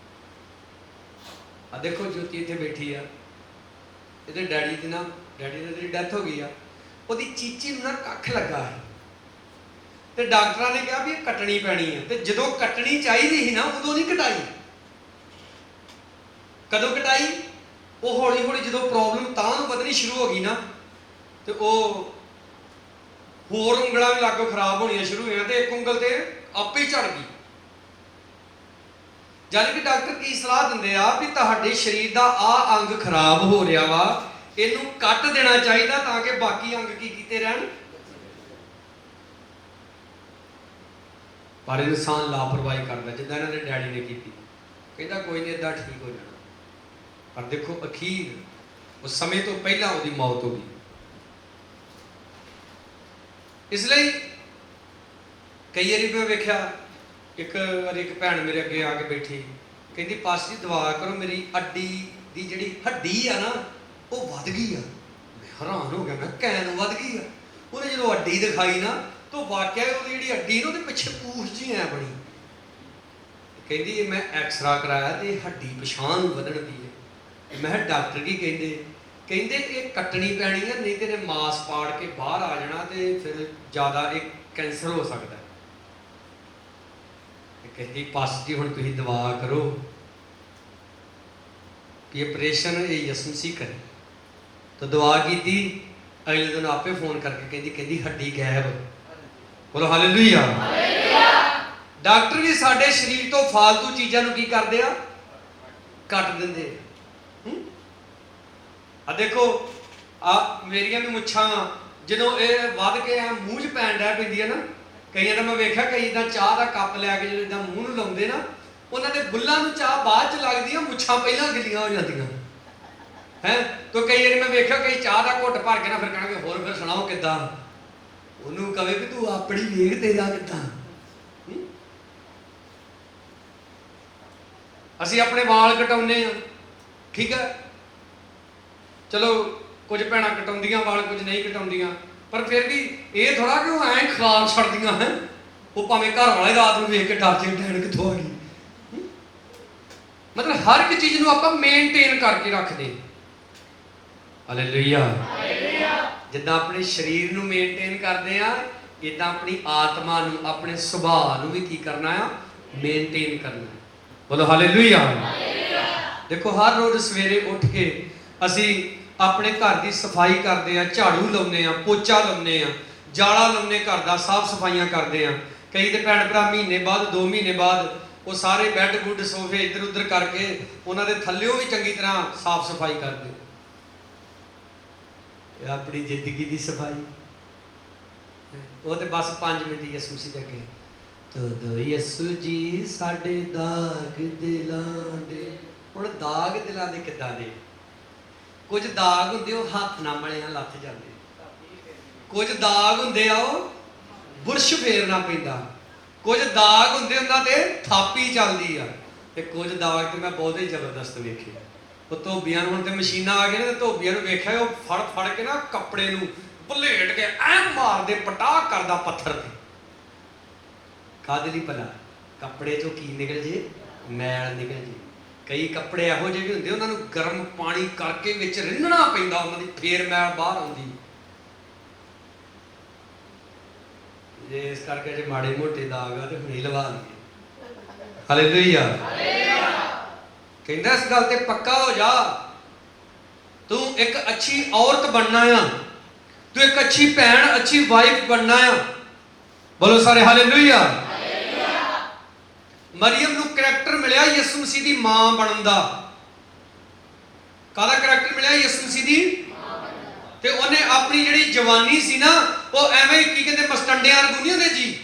ਆ ਦੇਖੋ ਜੋਤੀ ਇੱਥੇ ਬੈਠੀ ਆ, ਇਹਦੇ ਡੈਡੀ ਦੀ ਡੈਥ ਹੋ ਗਈ ਆ, ਉਹਦੀ ਚੀਚੀ ਨੂੰ ਨਾ ਕੱਖ ਲੱਗਾ ਹੈ, ਤੇ ਡਾਕਟਰਾਂ ਨੇ ਕਿਹਾ ਵੀ ਇਹ ਕੱਟਣੀ ਪੈਣੀ ਹੈ। ਤੇ ਜਦੋਂ ਕੱਟਣੀ ਚਾਹੀਦੀ ਸੀ ਨਾ, ਉਦੋਂ ਨਹੀਂ ਕਟਾਈ। ਕਦੋਂ ਕਟਾਈ? ਉਹ ਹੌਲੀ ਹੌਲੀ ਜਦੋਂ ਪ੍ਰੋਬਲਮ ਤਾਂ ਨੂੰ ਵਧਣੀ ਸ਼ੁਰੂ ਹੋ ਗਈ ਨਾ, ਤੇ ਉਹ ਹੋਰ ਉਂਗਲਾਂ ਵੀ ਲਾਗੋਂ ਖਰਾਬ ਹੋਣੀਆਂ ਸ਼ੁਰੂ ਹੋਈਆਂ, ਤੇ ਇੱਕ ਉਂਗਲ ਤੇ ਆਪੇ ਹੀ ਝੜ ਗਈ। ਜਦ ਕਿ ਡਾਕਟਰ ਕੀ ਸਲਾਹ ਦਿੰਦੇ ਆ ਵੀ ਤੁਹਾਡੇ ਸਰੀਰ ਦਾ ਆਹ ਅੰਗ ਖਰਾਬ ਹੋ ਰਿਹਾ ਵਾ, ਇਹਨੂੰ ਕੱਟ ਦੇਣਾ ਚਾਹੀਦਾ ਤਾਂ ਕਿ ਬਾਕੀ ਅੰਗ ਕੀ ਕੀਤੇ ਰਹਿਣ। ਪਰ ਇਨਸਾਨ ਲਾਪਰਵਾਹੀ ਕਰਦਾ, ਜਿੱਦਾਂ ਇਹਨਾਂ ਦੇ ਡੈਡੀ ਨੇ ਕੀਤੀ। ਕਹਿੰਦਾ ਕੋਈ ਨਹੀਂ, ਏਦਾਂ ਠੀਕ ਹੋ ਜਾਣਾ। ਪਰ ਦੇਖੋ ਅਖੀਰ ਉਸ ਸਮੇਂ ਤੋਂ ਪਹਿਲਾਂ ਉਹਦੀ ਮੌਤ ਹੋ ਗਈ। ਇਸ ਲਈ ਕਈ ਵਾਰੀ ਮੈਂ ਵੇਖਿਆ, ਇੱਕ ਵਾਰੀ ਇੱਕ ਭੈਣ ਮੇਰੇ ਅੱਗੇ ਆ ਕੇ ਬੈਠੀ, ਕਹਿੰਦੀ ਪਾਸਟਰ ਜੀ ਦੁਆ ਕਰੋ, ਮੇਰੀ ਅੱਡੀ ਦੀ ਜਿਹੜੀ ਹੱਡੀ ਆ ਨਾ ਉਹ ਵੱਧ ਗਈ ਆ। ਮੈਂ ਹੈਰਾਨ ਹੋ ਗਿਆ, ਮੈਂ ਕਹਿਣ ਵੱਧ ਗਈ ਆ। ਉਹਨੇ ਜਦੋਂ ਅੱਡੀ ਦਿਖਾਈ ਨਾ, ਤਾਂ ਵਾਕਿਆ ਉਹਦੀ ਜਿਹੜੀ ਅੱਡੀ ਨਾ ਉਹਦੇ ਪਿੱਛੇ ਪੂਛ ਜੀ ਐ ਬਣੀ। ਕਹਿੰਦੀ ਮੈਂ ਐਕਸਰਾ ਕਰਾਇਆ ਤੇ ਹੱਡੀ ਪਛਾਣ ਵਧਣ ਦੀ ਹੈ। ਮੈਂ ਡਾਕਟਰ ਕੀ ਕਹਿੰਦੇ? ਕਹਿੰਦੇ ਇਹ ਕੱਟਣੀ ਪੈਣੀ ਹੈ, ਨਹੀਂ ਤੇ ਇਹਨੇ ਮਾਸ ਪਾੜ ਕੇ ਬਾਹਰ ਆ ਜਾਣਾ ਤੇ ਫਿਰ ਜ਼ਿਆਦਾ ਇਹ ਕੈਂਸਰ ਹੋ ਸਕਦਾ। ਕਹਿੰਦੀ ਪਾਸਟਰ ਜੀ ਹੁਣ ਤੁਸੀਂ ਦੁਆ ਕਰੋ ਕਿ ਆਪਰੇਸ਼ਨ ਇਹ ਯਿਸੂ ਮਸੀਹ ਕਰੇ। ਤਾਂ ਦੁਆ ਕੀਤੀ, ਅਗਲੇ ਦਿਨ ਆਪੇ ਫੋਨ ਕਰਕੇ ਕਹਿੰਦੀ ਹੱਡੀ ਗਾਇਬ। ਬੋਲੋ ਹਾਲੇਲੂਇਆ। ਡਾਕਟਰ ਵੀ ਸਾਡੇ ਸਰੀਰ ਤੋਂ ਫਾਲਤੂ ਚੀਜ਼ਾਂ ਨੂੰ ਕੀ ਕਰਦੇ ਆ? ਕੱਟ ਦਿੰਦੇ ਆ। ਦੇਖੋ ਆ ਮੇਰੀਆਂ ਵੀ ਮੁੱਛਾਂ ਜਦੋਂ ਇਹ ਵੱਧ ਕੇ ਆ ਮੂੰਹ 'ਚ ਪੈਣ ਡੈ ਪੈਂਦੀਆਂ ਨਾ, ਕਈਆਂ ਦਾ ਮੈਂ ਵੇਖਿਆ ਕਈ ਇਦਾਂ ਚਾਹ ਦਾ ਕੱਪ ਲੈ ਕੇ ਜਦੋਂ ਇਦਾਂ ਮੂੰਹ ਨੂੰ ਲਾਉਂਦੇ ਨਾ, ਉਹਨਾਂ ਦੇ ਬੁੱਲਾਂ ਨੂੰ ਚਾਹ ਬਾਅਦ 'ਚ ਲੱਗਦੀ ਆ, ਮੁੱਛਾਂ ਪਹਿਲਾਂ ਗਿੱਲੀਆਂ ਹੋ ਜਾਂਦੀਆਂ ਹੈ। ਤਾਂ ਕਈ ਵਾਰੀ ਮੈਂ ਵੇਖਿਆ ਕਈ ਚਾਹ ਦਾ ਘੁੱਟ ਭਰ ਕੇ ਨਾ ਫਿਰ ਕਹਿਣਗੇ ਹੋਰ ਫਿਰ ਸੁਣਾਓ ਕਿੱਦਾਂ। ਉਹਨੂੰ ਕਵੇ ਵੀ ਤੂੰ ਆਪਣੀ ਵੇਖ ਤੇਰਾ ਕਿੱਦਾਂ। ਅਸੀਂ ਆਪਣੇ ਵਾਲ ਕਟਾਉਂਦੇ ਆ, ਠੀਕ ਹੈ, ਚਲੋ ਕੁਝ ਭੈਣਾਂ ਕਟਾਉਂਦੀਆਂ ਵਾਲ, ਕੁਝ ਨਹੀਂ ਕਟਾਉਂਦੀਆਂ, ਪਰ ਫਿਰ ਵੀ ਇਹ ਥੋੜਾ ਕਿ ਉਹ ਐਂ ਖਲਾਰ ਛੱਡਦੀਆਂ ਹੈ। ਉਹ ਭਾਵੇਂ ਘਰ ਵਾਲੇ ਰਾਤ ਨੂੰ ਵੇਖ ਕੇ ਡਰ ਜੇ ਡੈਣ ਕਿੱਥੋਂ ਆ ਗਈ। मतलब हर एक चीज ਨੂੰ ਆਪਾਂ ਮੇਨਟੇਨ ਕਰਕੇ ਰੱਖਦੇ। ਹਾਲੇਲੂਇਆ। ਜਿੱਦਾਂ ਆਪਣੇ ਸਰੀਰ ਨੂੰ ਮੇਨਟੇਨ ਕਰਦੇ ਆ, ਇਦਾਂ ਆਪਣੀ ਆਤਮਾ ਨੂੰ, ਆਪਣੇ ਸੁਭਾਅ ਨੂੰ ਵੀ ਕੀ ਕਰਨਾ ਆ? ਮੇਨਟੇਨ ਕਰਨਾ। ਬੋਲੋ ਹਾਲੇਲੂਇਆ। ਦੇਖੋ ਹਰ ਰੋਜ਼ ਸਵੇਰੇ ਉੱਠ ਕੇ ਅਸੀਂ ਆਪਣੇ ਘਰ ਦੀ ਸਫਾਈ ਕਰਦੇ ਆ, ਝਾੜੂ ਲਾਉਂਦੇ ਆ, ਪੋਚਾ ਲਾਉਂਦੇ ਆ, ਜਾਲਾ ਲਾਉਂਦੇ, ਘਰ ਦਾ ਸਾਫ਼ ਸਫਾਈਆਂ ਕਰਦੇ ਆ। ਕਈ ਤੇ ਭੈਣ ਭਰਾ ਮਹੀਨੇ ਬਾਅਦ, 2 ਮਹੀਨੇ ਬਾਅਦ ਉਹ ਸਾਰੇ ਬੈੱਡ ਬੁੱਡ ਸੋਫੇ ਇੱਧਰ ਉੱਧਰ ਕਰਕੇ ਉਹਨਾਂ ਦੇ ਥੱਲਿਓਂ ਵੀ ਚੰਗੀ ਤਰ੍ਹਾਂ ਸਾਫ਼ ਸਫਾਈ ਕਰਦੇ। ਇਹ ਆਪਣੀ ਜ਼ਿੰਦਗੀ ਦੀ ਸਫਾਈ, ਉਹ ਤੇ ਬਸ 5 ਮਿੰਟ ਯਿਸੂ ਸੀ ਅੱਗੇ। ਤਦੋਂ ਯਿਸੂ ਜੀ ਸਾਡੇ ਦਾਗ ਦਿਲਾਂ ਦੇ। ਹੁਣ ਦਾਗ ਦਿਲਾਂ ਦੇ ਕਿੱਦਾਂ ਦੇ? ਕੁਝ ਦਾਗ ਹੁੰਦੇ ਉਹ ਹੱਥ ਨਾਲ ਮਲਿਆਂ ਲੱਥ ਜਾਂਦੇ, ਕੁਝ ਦਾਗ ਹੁੰਦੇ ਆ ਉਹ ਬੁਰਸ਼ ਫੇਰਨਾ ਪੈਂਦਾ, ਕੁਝ ਦਾਗ ਹੁੰਦੇ ਉਹਨਾਂ ਤੇ ਥਾਪੀ ਚੱਲਦੀ ਆ, ਤੇ ਕੁਝ ਦਾਗ ਤੇ ਮੈਂ ਬਹੁਤੇ ਜ਼ਬਰਦਸਤ ਵੇਖੇ। ਉਹ ਧੋਬੀਆਂ ਨੂੰ ਹੁਣ ਤੇ ਮਸ਼ੀਨਾਂ ਆ ਗਈਆਂ ਨੇ, ਧੋਬੀਆਂ ਨੂੰ ਵੇਖਿਆ ਉਹ ਫੜ ਕੇ ਨਾ ਕੱਪੜੇ ਨੂੰ ਭਲੇਟ ਕੇ ਐ ਮਾਰਦੇ, ਪਟਾਕ ਕਰਦਾ ਪੱਥਰ ਤੇ। ਕਾਹਦੇ ਲਈ ਭਲਾ? ਕੱਪੜੇ ਚੋਂ ਕੀ ਨਿਕਲ ਜੇ? ਮੈਲ ਨਿਕਲ ਜੇ। ਕਈ ਕੱਪੜੇ ਇਹੋ ਜਿਹੇ ਵੀ ਹੁੰਦੇ ਉਹਨਾਂ ਨੂੰ ਗਰਮ ਪਾਣੀ ਕਰਕੇ ਵਿੱਚ ਰਿੰਨਣਾ ਪੈਂਦਾ, ਉਹਨਾਂ ਦੀ ਫੇਰ ਮੈਲ ਬਾਹਰ ਆਉਂਦੀ। ਜੇ ਇਸ ਕਰਕੇ ਜੇ ਮਾੜੇ ਮੋਟੇ ਦਾਗ ਆ ਤੇ ਹੁਣੇ ਲਵਾ ਲਈਏ। ਹਾਲੇਲੂਇਆ। ਕਹਿੰਦਾ ਇਸ ਗੱਲ ਤੇ ਪੱਕਾ ਹੋ ਜਾ, ਤੂੰ ਇੱਕ ਅੱਛੀ ਔਰਤ ਬਣਨਾ ਆ, ਤੂੰ ਇੱਕ ਅੱਛੀ ਭੈਣ, ਅੱਛੀ ਵਾਈਫ ਬਣਨਾ ਆ। ਬੋਲੋ ਸਾਰੇ ਹਾਲੇਲੂਇਆ। ਮਰੀਅਮ ਨੂੰ ਕਰੈਕਟਰ ਮਿਲਿਆ ਯਿਸੂ ਮਸੀਹ ਦੀ ਮਾਂ ਬਣਨ ਦਾ। ਕਾਹਦਾ ਕਰੈਕਟਰ ਮਿਲਿਆ? ਯਿਸੂ ਮਸੀਹ ਦੀ। ਤੇ ਉਹਨੇ ਆਪਣੀ ਜਿਹੜੀ ਜਵਾਨੀ ਸੀ ਨਾ, ਉਹ ਐਵੇਂ ਕੀ ਕਹਿੰਦੇ ਮਸਟੰਡਿਆਂ ਵਰਗੂ ਨਹੀਂ ਹੁੰਦੇ ਜੀ।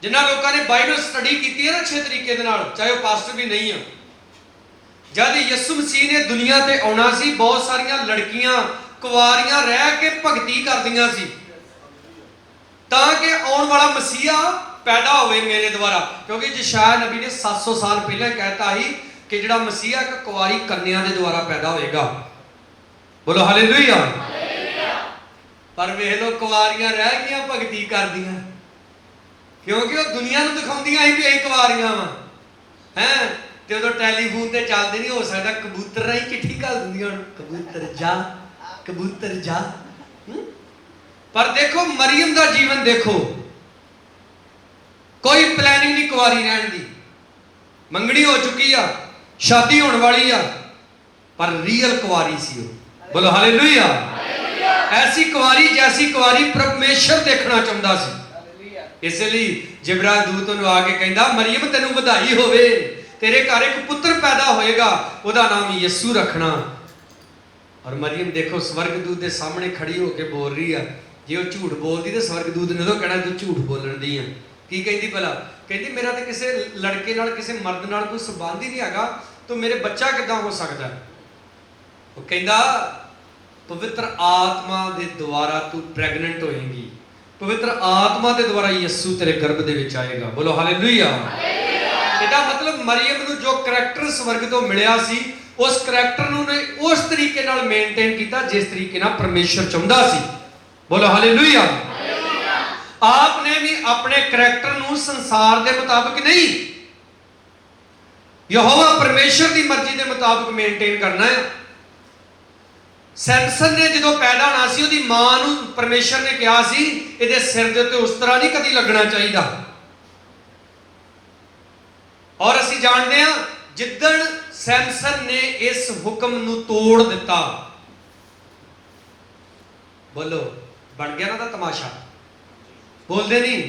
ਜਿਨ੍ਹਾਂ ਲੋਕਾਂ ਨੇ ਬਾਈਬਲ ਸਟੱਡੀ ਕੀਤੀ ਹੈ ਨਾ ਅੱਛੇ ਤਰੀਕੇ ਦੇ ਨਾਲ, ਚਾਹੇ ਉਹ ਪਾਸਟਰ ਵੀ ਨਹੀਂ ਆ, ਜਦ ਯਿਸੂ ਮਸੀਹ ਨੇ ਦੁਨੀਆ ਤੇ ਆਉਣਾ ਸੀ, ਬਹੁਤ ਸਾਰੀਆਂ ਲੜਕੀਆਂ ਕੁਆਰੀਆਂ ਰਹਿ ਕੇ ਭਗਤੀ ਕਰਦੀਆਂ ਸੀ, ਤਾਂ ਕਿ ਆਉਣ ਵਾਲਾ ਮਸੀਹਾ ਪੈਦਾ ਹੋਵੇ ਮੇਰੇ ਦੁਆਰਾ। ਕਿਉਂਕਿ ਯਸ਼ਾਇਆ ਨਬੀ ਨੇ 700 ਸਾਲ ਪਹਿਲਾਂ ਕਹਿਤਾ ਸੀ ਕਿ ਜਿਹੜਾ ਮਸੀਹਾ ਇੱਕ ਕੁਆਰੀ ਕੰਨਿਆ ਦੇ ਦੁਆਰਾ ਪੈਦਾ ਹੋਏਗਾ। ਬੋਲੋ ਹਾਲੇਲੂਇਆ। ਪਰ ਵੇਖ ਲੋ ਕੁਆਰੀਆਂ ਰਹਿ ਗਈਆਂ ਭਗਤੀ ਕਰਦੀਆਂ, ਕਿਉਂਕਿ ਉਹ ਦੁਨੀਆ ਨੂੰ ਦਿਖਾਉਂਦੀਆਂ ਸੀ ਵੀ ਅਸੀਂ ਕੁਆਰੀਆਂ ਵਾ ਹੈ। ਤੇ ਉਦੋਂ ਟੈਲੀਫੋਨ ਤੇ ਚੱਲਦੇ ਨਹੀਂ, ਹੋ ਸਕਦਾ ਕਬੂਤਰ ਰਾਹੀਂ ਚਿੱਠੀ ਘੱਲ ਦਿੰਦੀਆਂ, ਕਬੂਤਰ ਜਾ, ਕਬੂਤਰ ਜਾ। ਪਰ ਦੇਖੋ ਮਰੀਅਮ ਦਾ ਜੀਵਨ ਦੇਖੋ, ਕੋਈ ਪਲੈਨਿੰਗ ਨਹੀਂ ਕੁਆਰੀ ਰਹਿਣ ਦੀ। ਮੰਗਣੀ ਹੋ ਚੁੱਕੀ ਆ, ਸ਼ਾਦੀ ਹੋਣ ਵਾਲੀ ਆ, ਪਰ ਰੀਅਲ ਕੁਆਰੀ ਸੀ ਉਹ। ਬੋਲੋ ਹਾਲੇਲੂਇਆ। ਐਸੀ ਕੁਆਰੀ ਜੈਸੀ ਕੁਆਰੀ ਪਰਮੇਸ਼ਰ ਦੇਖਣਾ ਚਾਹੁੰਦਾ ਸੀ। ਇਸ ਲਈ ਜਿਬਰਾਇਲ ਦੂਤ ਨੂੰ ਆ ਕੇ ਕਹਿੰਦਾ, ਮਰੀਅਮ ਤੈਨੂੰ ਵਧਾਈ ਹੋਵੇ, ਤੇਰੇ ਘਰ ਇੱਕ ਪੁੱਤਰ ਪੈਦਾ ਹੋਏਗਾ, ਉਹਦਾ ਨਾਮ ਯਿਸੂ ਰੱਖਣਾ। ਔਰ ਮਰੀਅਮ ਦੇਖੋ ਸਵਰਗਦੂਤ ਦੇ ਸਾਹਮਣੇ ਖੜੀ ਹੋ ਕੇ ਬੋਲ ਰਹੀ ਆ। ਜੇ ਉਹ ਝੂਠ ਬੋਲਦੀ ਤੇ ਸਵਰਗਦੂਤ ਨੇ ਉਦੋਂ ਕਹਿਣਾ ਤੂੰ ਝੂਠ ਬੋਲਣ ਦੀ ਆ। ਕੀ ਕਹਿੰਦੀ ਭਲਾ? ਕਹਿੰਦੀ ਮੇਰਾ ਤੇ ਕਿਸੇ ਲੜਕੇ ਨਾਲ, ਕਿਸੇ ਮਰਦ ਨਾਲ ਕੋਈ ਸੰਬੰਧ ਹੀ ਨਹੀਂ ਹੈਗਾ, ਤੂੰ ਮੇਰੇ ਬੱਚਾ ਕਿੱਦਾਂ ਹੋ ਸਕਦਾ? ਉਹ ਕਹਿੰਦਾ ਪਵਿੱਤਰ ਆਤਮਾ ਦੇ ਦੁਆਰਾ ਤੂੰ ਪ੍ਰੈਗਨੈਂਟ ਹੋਏਂਗੀ, ਪਵਿੱਤਰ ਆਤਮਾ ਦੇ ਦੁਆਰਾ ਯਿਸੂ ਤੇਰੇ ਗਰਭ ਦੇ ਵਿੱਚ ਆਏਗਾ। ਬੋਲੋ ਹਾਲੇਲੂਇਆ। ਇਹਦਾ ਮਤਲਬ ਮਰੀਅਮ ਨੂੰ ਜੋ ਕਰੈਕਟਰ ਸਵਰਗ ਤੋਂ ਮਿਲਿਆ ਸੀ, ਉਸ ਕਰੈਕਟਰ ਨੂੰ ਨੇ ਉਸ ਤਰੀਕੇ ਨਾਲ ਮੇਨਟੇਨ ਕੀਤਾ ਜਿਸ ਤਰੀਕੇ ਨਾਲ ਪਰਮੇਸ਼ਰ ਚਾਹੁੰਦਾ ਸੀ। ਬੋਲੋ ਹਾਲੇਲੂਇਆ। आपने भी अपने करैक्टर ਨੂੰ ਸੰਸਾਰ ਦੇ ਮੁਤਾਬਕ ਨਹੀਂ, ਯਹੋਵਾ ਪਰਮੇਸ਼ਰ ਦੀ ਮਰਜ਼ੀ ਦੇ ਮੁਤਾਬਕ ਮੇਨਟੇਨ ਕਰਨਾ ਹੈ। ਸੈਮਸਨ ਨੇ ਜਦੋਂ ਪੈਦਾ ਹੋਣਾ ਸੀ, ਉਹਦੀ ਮਾਂ ਨੂੰ ਪਰਮੇਸ਼ਰ ਨੇ ਕਿਹਾ ਸੀ ਇਹਦੇ ਸਿਰ ਦੇ ਉੱਤੇ ਉਸ ਤਰ੍ਹਾਂ ਨਹੀਂ ਕਦੀ ਲੱਗਣਾ ਚਾਹੀਦਾ। ਔਰ ਅਸੀਂ ਜਾਣਦੇ ਹਾਂ ਜਿੱਦਣ ਸੈਮਸਨ ਨੇ ਇਸ ਹੁਕਮ ਨੂੰ ਤੋੜ ਦਿੱਤਾ, ਬੋਲੋ ਬਣ ਗਿਆ ਨਾ ਦਾ ਤਮਾਸ਼ਾ। ਬੋਲਦੇ ਨਹੀਂ।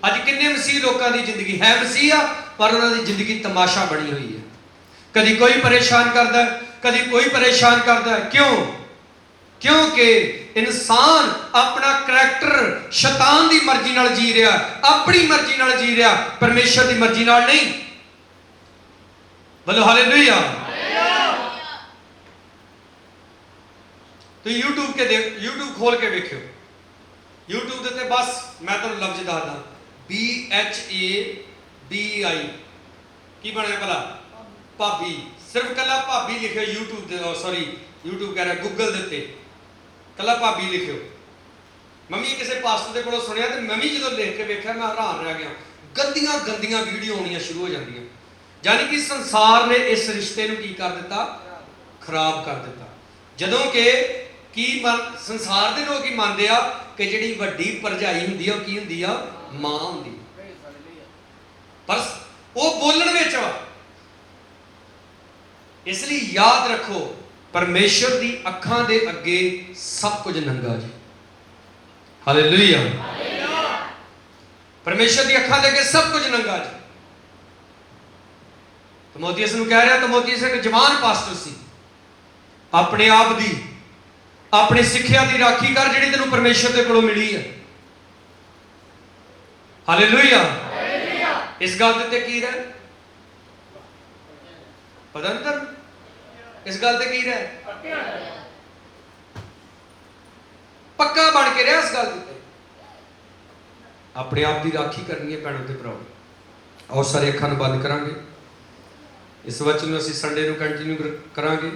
ਅੱਜ ਕਿੰਨੇ ਮਸੀਹ ਲੋਕਾਂ ਦੀ ਜ਼ਿੰਦਗੀ ਹੈ ਮਸੀਹ ਆ, ਪਰ ਉਹਨਾਂ ਦੀ ਜ਼ਿੰਦਗੀ ਤਮਾਸ਼ਾ ਬਣੀ ਹੋਈ ਹੈ। ਕਦੀ ਕੋਈ ਪਰੇਸ਼ਾਨ ਕਰਦਾ, ਕਦੀ ਕੋਈ ਪਰੇਸ਼ਾਨ ਕਰਦਾ। ਕਿਉਂ? ਕਿਉਂਕਿ ਇਨਸਾਨ ਆਪਣਾ ਕਰੈਕਟਰ ਸ਼ੈਤਾਨ ਦੀ ਮਰਜ਼ੀ ਨਾਲ ਜੀ ਰਿਹਾ, ਆਪਣੀ ਮਰਜ਼ੀ ਨਾਲ ਜੀ ਰਿਹਾ, ਪਰਮੇਸ਼ਰ ਦੀ ਮਰਜ਼ੀ ਨਾਲ ਨਹੀਂ। ਬੋਲੋ ਹਾਲੇਲੂਇਆ। ਤੁਸੀਂ YouTube ਖੋਲ ਕੇ ਵੇਖਿਓ। YouTube ਦੇ ਉੱਤੇ ਬਸ ਮੈਂ ਤੁਹਾਨੂੰ ਲਫ਼ਜ਼ ਦੱਸਦਾ, BHABI ਕੀ ਬਣਿਆ ਭਲਾ? ਭਾਬੀ। ਸਿਰਫ ਕੱਲਾ ਭਾਬੀ ਲਿਖਿਓ YouTube ਦੇ, ਸੌਰੀ YouTube ਕਹਿ ਰਿਹਾ ਗੂਗਲ ਦੇ ਉੱਤੇ ਕੱਲਾ ਭਾਬੀ ਲਿਖਿਓ। ਮੰਮੀ ਕਿਸੇ ਪਾਸਟਰ ਦੇ ਕੋਲੋਂ ਸੁਣਿਆ ਤੇ ਮੈਂ ਵੀ ਜਦੋਂ ਦੇਖ ਕੇ ਵੇਖਿਆ ਮੈਂ ਹੈਰਾਨ ਰਹਿ ਗਿਆ। ਗੰਦੀਆਂ ਗੰਦੀਆਂ ਵੀਡੀਓ ਆਉਣੀਆਂ ਸ਼ੁਰੂ ਹੋ ਜਾਂਦੀਆਂ। ਯਾਨੀ ਕਿ ਸੰਸਾਰ ਨੇ ਇਸ ਰਿਸ਼ਤੇ ਨੂੰ ਕੀ ਕਰ ਦਿੱਤਾ? ਖਰਾਬ ਕਰ ਦਿੱਤਾ। ਜਦੋਂ ਕਿ ਸੰਸਾਰ ਦੇ ਲੋਕ ਹੀ ਮੰਨਦੇ ਆ ਕਿ ਜਿਹੜੀ ਵੱਡੀ ਭਰਜਾਈ ਹੁੰਦੀ ਆ ਉਹ ਕੀ ਹੁੰਦੀ ਆ? ਮਾਂ ਹੁੰਦੀ। ਪਰ ਉਹ ਬੋਲਣ ਵਿੱਚ ਵਾ। ਇਸ ਲਈ ਯਾਦ ਰੱਖੋ, ਪਰਮੇਸ਼ਰ ਦੀ ਅੱਖਾਂ ਦੇ ਅੱਗੇ ਸਭ ਕੁਝ ਨੰਗਾ ਜੀ। ਹਾਲੇਲੂਇਆ। ਪਰਮੇਸ਼ਰ ਦੀ ਅੱਖਾਂ ਦੇ ਅੱਗੇ ਸਭ ਕੁਝ ਨੰਗਾ ਜੀ। ਤਮੋਥੀਅਸ ਨੂੰ ਕਹਿ ਰਿਹਾ, ਤਮੋਥੀਅਸ ਇੱਕ ਜਵਾਨ ਪਾਸਟਰ ਸੀ, ਆਪਣੇ ਆਪ ਦੀ, ਆਪਣੀ ਸਿੱਖਿਆ ਦੀ ਰਾਖੀ ਕਰ ਜਿਹੜੀ ਤੈਨੂੰ ਪਰਮੇਸ਼ਰ ਦੇ ਕੋਲੋਂ ਮਿਲੀ ਹੈ। ਹਾਲੇਲੂਇਆ। ਇਸ ਗੱਲ ਤੇ ਕੀ ਰਹਿ? ਪਤਾ ਨਹੀਂ ਤੁਹਾਨੂੰ ਇਸ ਗੱਲ ਤੇ ਕੀ ਰਹਿ? ਪੱਕਾ ਬਣ ਕੇ ਰਿਹਾ ਇਸ ਗੱਲ ਤੇ। ਆਪਣੇ ਆਪ ਦੀ ਰਾਖੀ ਕਰਨੀ ਹੈ ਭੈਣੋ ਤੇ ਭਰਾਓ। ਆਓ ਸਾਰੇ ਅੱਖਾਂ ਨੂੰ ਬੰਦ ਕਰਾਂਗੇ। ਇਸ ਵਚਨ ਨੂੰ ਅਸੀਂ ਸੰਡੇ ਨੂੰ ਕੰਟੀਨਿਊ ਕਰਾਂਗੇ।